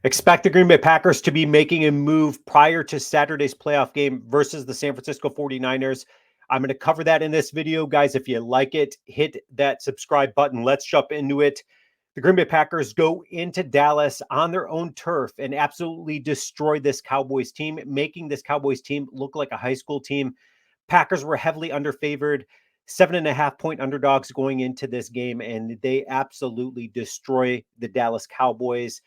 Expect the Green Bay Packers to be making a move prior to Saturday's playoff game versus the San Francisco 49ers. I'm going to cover that in this video, guys. If you like it, hit that subscribe button. Let's jump into it. The Green Bay Packers go into Dallas on their own turf and absolutely destroy this Cowboys team, making this Cowboys team look like a high school team. Packers were heavily underfavored, 7.5 point underdogs going into this game, and they absolutely destroy the Dallas Cowboys.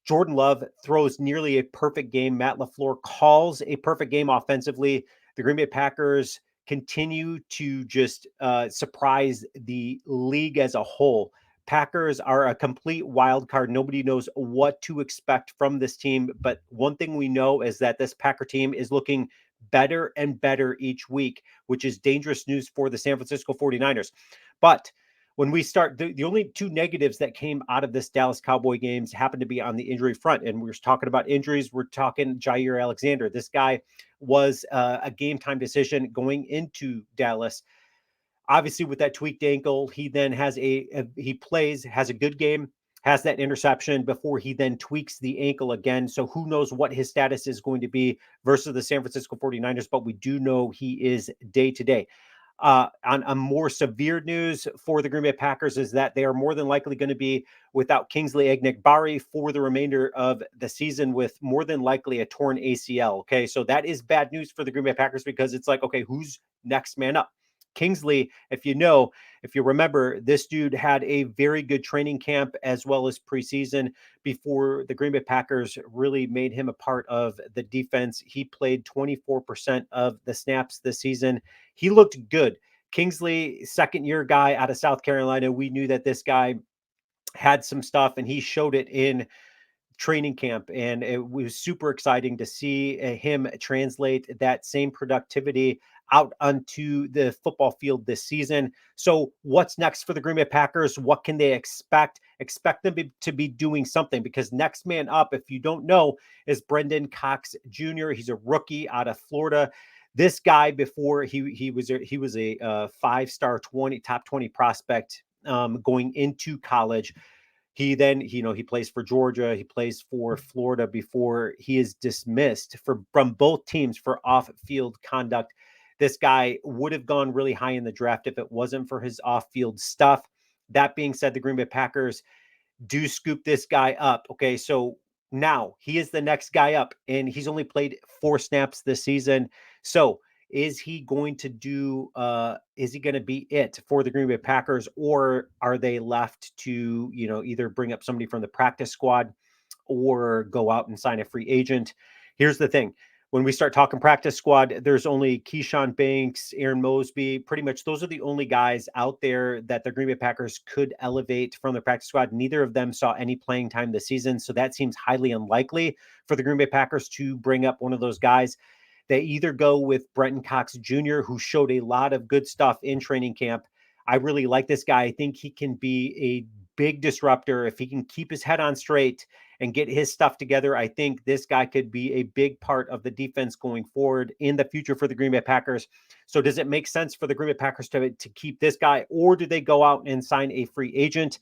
Jordan Love throws nearly a perfect game. Matt LaFleur calls a perfect game offensively. The Green Bay Packers continue to just surprise the league as a whole. Packers are a complete wild card. Nobody knows what to expect from this team. But one thing we know is that this Packer team is looking better and better each week, which is dangerous news for the San Francisco 49ers. But when we start, the only two negatives that came out of this Dallas Cowboy games happened to be on the injury front. And we're talking about injuries. We're talking Jaire Alexander. This guy was a game time decision going into Dallas. Obviously, with that tweaked ankle, he then has a good game, has that interception before he then tweaks the ankle again. So who knows what his status is going to be versus the San Francisco 49ers, but we do know he is day to day. On a more severe news for the Green Bay Packers is that they are more than likely going to be without Kingsley Enagbare for the remainder of the season with more than likely a torn ACL. Okay, so that is bad news for the Green Bay Packers because it's like, okay, who's next man up? Kingsley, if you remember, this dude had a very good training camp as well as preseason before the Green Bay Packers really made him a part of the defense. He played 24% of the snaps this season. He looked good. Kingsley, second year guy out of South Carolina. We knew that this guy had some stuff and he showed it in training camp, and it was super exciting to see him translate that same productivity out onto the football field this season. So what's next for the Green Bay Packers? What can they expect? Expect them to be doing something, because next man up, if you don't know, is Brendan Cox Jr. He's a rookie out of Florida. This guy, before he was a 5-star top 20 prospect going into college. He then, he plays for Georgia. He plays for Florida before he is dismissed from both teams for off-field conduct. This guy would have gone really high in the draft if it wasn't for his off-field stuff. That being said, the Green Bay Packers do scoop this guy up. Okay, so now he is the next guy up, and he's only played 4 snaps this season. So is he going to be it for the Green Bay Packers, or are they left to, either bring up somebody from the practice squad or go out and sign a free agent? Here's the thing. When we start talking practice squad, there's only Keyshawn Banks, Aaron Mosby. Pretty much those are the only guys out there that the Green Bay Packers could elevate from the practice squad. Neither of them saw any playing time this season, so that seems highly unlikely for the Green Bay Packers to bring up one of those guys. They either go with Brenton Cox Jr., who showed a lot of good stuff in training camp. I really like this guy. I think he can be a big disruptor if he can keep his head on straight and get his stuff together. I think this guy could be a big part of the defense going forward in the future for the Green Bay Packers. So does it make sense for the Green Bay Packers to keep this guy, or do they go out and sign a free agent?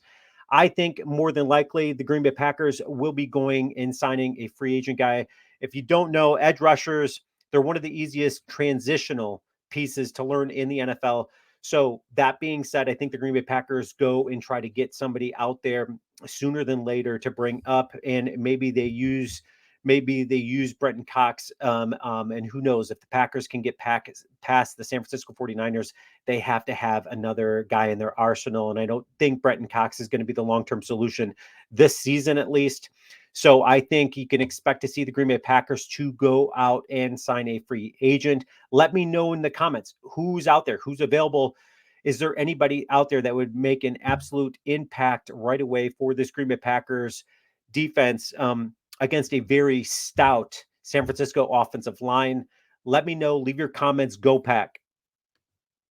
I think more than likely the Green Bay Packers will be going and signing a free agent guy. If you don't know, edge rushers, they're one of the easiest transitional pieces to learn in the NFL. So that being said, I think the Green Bay Packers go and try to get somebody out there sooner than later to bring up, and maybe they use Brenton Cox. And who knows, if the Packers can get past the San Francisco 49ers, they have to have another guy in their arsenal. And I don't think Brenton Cox is going to be the long-term solution this season, at least. So I think you can expect to see the Green Bay Packers to go out and sign a free agent. Let me know in the comments who's out there, who's available. Is there anybody out there that would make an absolute impact right away for this Green Bay Packers defense against a very stout San Francisco offensive line? Let me know. Leave your comments. Go Pack.